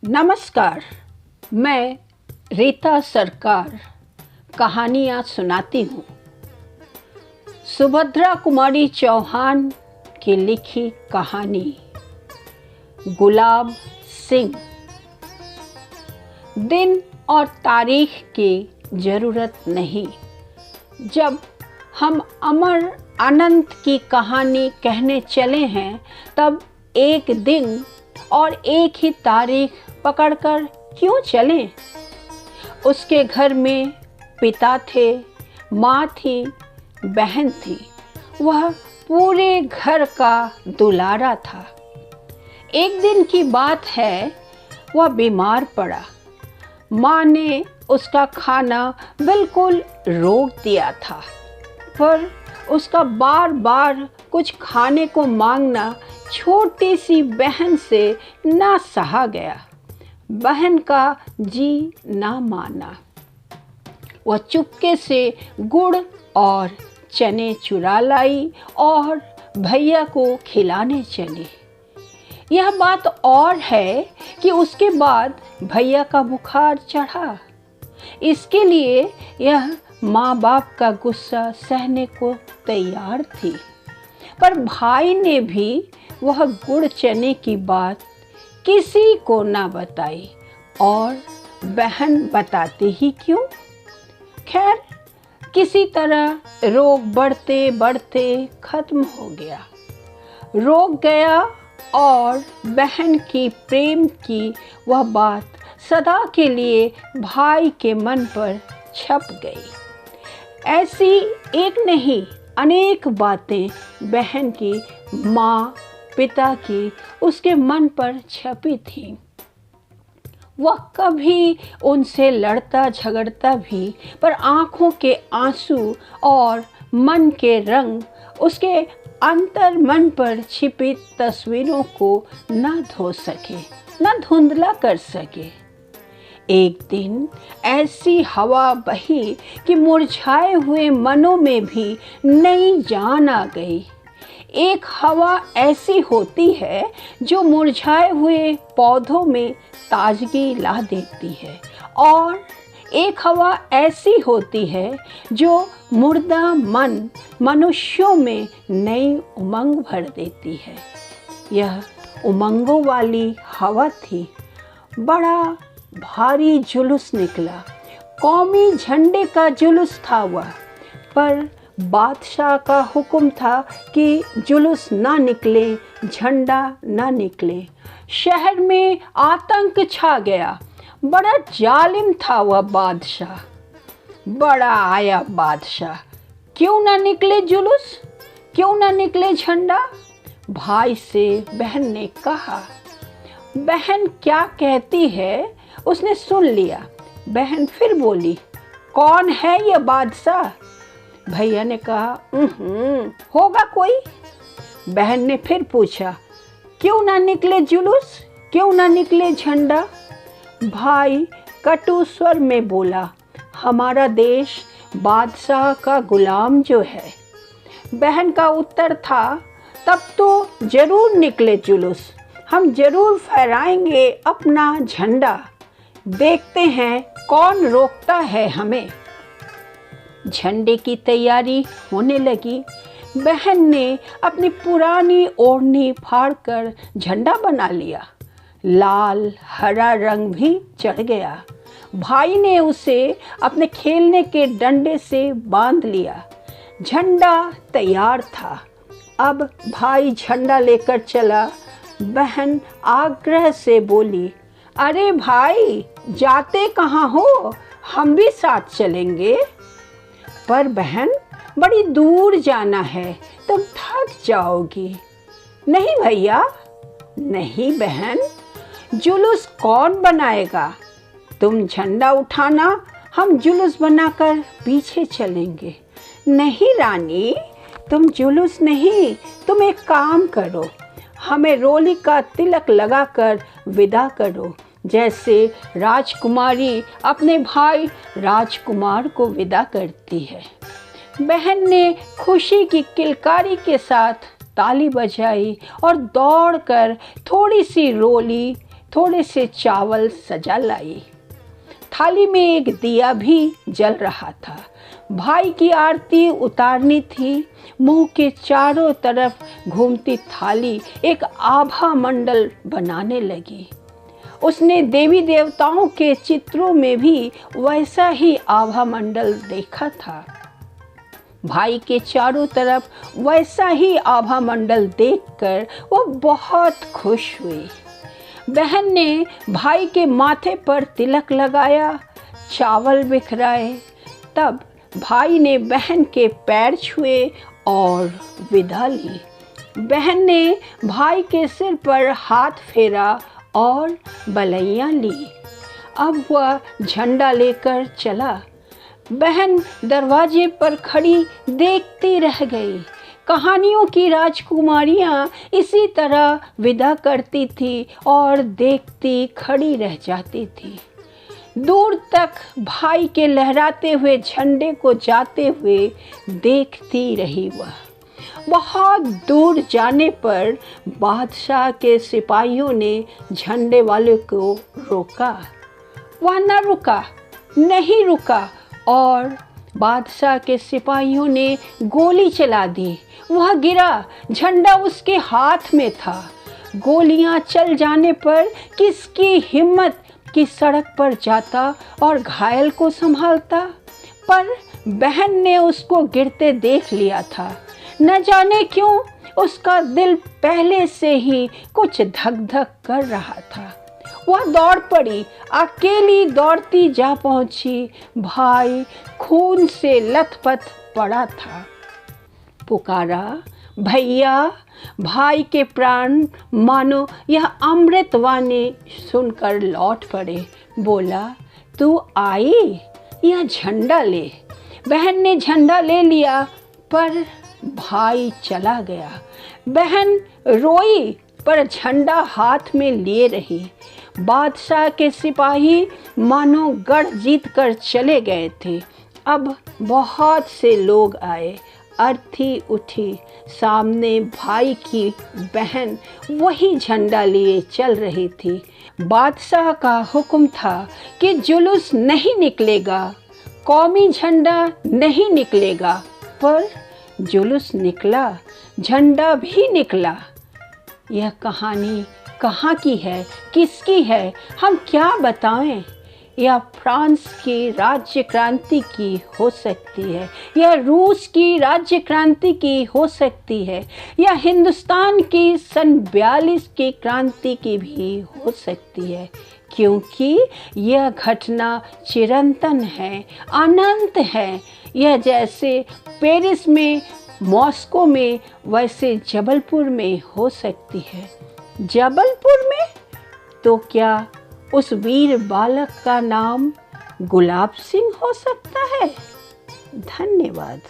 नमस्कार। मैं रीता सरकार कहानियाँ सुनाती हूँ। सुभद्रा कुमारी चौहान की लिखी कहानी गुलाब सिंह। दिन और तारीख की ज़रूरत नहीं। जब हम अमर अनंत की कहानी कहने चले हैं तब एक दिन और एक ही तारीख पकड़कर क्यों चलें? उसके घर में पिता थे, माँ थी, बहन थी। वह पूरे घर का दुलारा था। एक दिन की बात है, वह बीमार पड़ा। माँ ने उसका खाना बिल्कुल रोक दिया था, पर उसका बार बार कुछ खाने को मांगना छोटी सी बहन से ना सहा गया। बहन का जी ना माना। वह चुपके से गुड़ और चने चुरा लाई और भैया को खिलाने चली। यह बात और है कि उसके बाद भैया का बुखार चढ़ा। इसके लिए यह माँ बाप का गुस्सा सहने को तैयार थी, पर भाई ने भी वह गुड़ चने की बात किसी को ना बताई और बहन बताती ही क्यों। खैर, किसी तरह रोग बढ़ते बढ़ते खत्म हो गया। रोग गया और बहन की प्रेम की वह बात सदा के लिए भाई के मन पर छप गई। ऐसी एक नहीं अनेक बातें बहन की माँ पिता की उसके मन पर छपी थीं। वह कभी उनसे लड़ता झगड़ता भी, पर आँखों के आंसू और मन के रंग उसके अंतर मन पर छिपी तस्वीरों को न धो सके, न धुंधला कर सके। एक दिन ऐसी हवा बही कि मुरझाए हुए मनों में भी नई जान आ गई। एक हवा ऐसी होती है जो मुरझाए हुए पौधों में ताजगी ला देती है, और एक हवा ऐसी होती है जो मुर्दा मनुष्यों में नई उमंग भर देती है। यह उमंगों वाली हवा थी। बड़ा भारी जुलूस निकला। कौमी झंडे का जुलूस था वह, पर बादशाह का हुक्म था कि जुलूस ना निकले, झंडा ना निकले। शहर में आतंक छा गया। बड़ा जालिम था वह बादशाह। बड़ा आया बादशाह। क्यों ना निकले जुलूस, क्यों ना निकले झंडा? भाई से बहन ने कहा। बहन क्या कहती है उसने सुन लिया। बहन फिर बोली, कौन है ये बादशाह? भैया ने कहा, होगा कोई। बहन ने फिर पूछा, क्यों ना निकले जुलूस, क्यों ना निकले झंडा? भाई कटु स्वर में बोला, हमारा देश बादशाह का गुलाम जो है। बहन का उत्तर था, तब तो जरूर निकले जुलूस, हम जरूर फहराएंगे अपना झंडा। देखते हैं कौन रोकता है हमें। झंडे की तैयारी होने लगी। बहन ने अपनी पुरानी ओढ़नी फाड़कर झंडा बना लिया। लाल हरा रंग भी चढ़ गया। भाई ने उसे अपने खेलने के डंडे से बांध लिया। झंडा तैयार था। अब भाई झंडा लेकर चला। बहन आग्रह से बोली, अरे भाई, जाते कहाँ हो? हम भी साथ चलेंगे। पर बहन, बड़ी दूर जाना है, तुम थक जाओगी। नहीं भैया, नहीं बहन, जुलूस कौन बनाएगा? तुम झंडा उठाना, हम जुलूस बनाकर पीछे चलेंगे। नहीं रानी, तुम जुलूस नहीं, तुम एक काम करो, हमें रोली का तिलक लगाकर विदा करो, जैसे राजकुमारी अपने भाई राजकुमार को विदा करती है। बहन ने खुशी की किलकारी के साथ ताली बजाई और दौड़कर थोड़ी सी रोली थोड़े से चावल सजा लाई। थाली में एक दिया भी जल रहा था। भाई की आरती उतारनी थी। मुंह के चारों तरफ घूमती थाली एक आभा मंडल बनाने लगी। उसने देवी देवताओं के चित्रों में भी वैसा ही आभा मंडल देखा था। भाई के चारों तरफ वैसा ही आभा मंडल देखकर वो बहुत खुश हुई। बहन ने भाई के माथे पर तिलक लगाया, चावल बिखराए। तब भाई ने बहन के पैर छुए और विदा ली। बहन ने भाई के सिर पर हाथ फेरा और बलैया ली। अब वह झंडा लेकर चला। बहन दरवाजे पर खड़ी देखती रह गई। कहानियों की राजकुमारियां इसी तरह विदा करती थी और देखती खड़ी रह जाती थी। दूर तक भाई के लहराते हुए झंडे को जाते हुए देखती रही वह। बहुत दूर जाने पर बादशाह के सिपाहियों ने झंडे वाले को रोका। वह न रुका, नहीं रुका और बादशाह के सिपाहियों ने गोली चला दी। वह गिरा, झंडा उसके हाथ में था। गोलियां चल जाने पर किसकी हिम्मत कि सड़क पर जाता और घायल को संभालता। पर बहन ने उसको गिरते देख लिया था। न जाने क्यों उसका दिल पहले से ही कुछ धक धक कर रहा था। वह दौड़ पड़ी, अकेली दौड़ती जा पहुंची। भाई खून से लथपथ पड़ा था। पुकारा, भैया। भाई के प्राण मानो यह अमृतवाणी सुनकर लौट पड़े। बोला, तू आई, यह झंडा ले। बहन ने झंडा ले लिया पर भाई चला गया। बहन रोई पर झंडा हाथ में लिए रही। बादशाह के सिपाही मानो गढ़ जीत कर चले गए थे। अब बहुत से लोग आए। अर्थी उठी। सामने भाई की बहन वही झंडा लिए चल रही थी। बादशाह का हुक्म था कि जुलूस नहीं निकलेगा, कौमी झंडा नहीं निकलेगा। पर जुलूस निकला, झंडा भी निकला। यह कहानी कहाँ की है, किसकी है, हम क्या बताएं? यह फ्रांस की राज्य क्रांति की हो सकती है, यह रूस की राज्य क्रांति की हो सकती है, या हिंदुस्तान की सन 42 की क्रांति की भी हो सकती है, क्योंकि यह घटना चिरंतन है, अनंत है। यह जैसे पेरिस में, मॉस्को में, वैसे जबलपुर में हो सकती है। जबलपुर में? तो क्या उस वीर बालक का नाम गुलाब सिंह हो सकता है? धन्यवाद।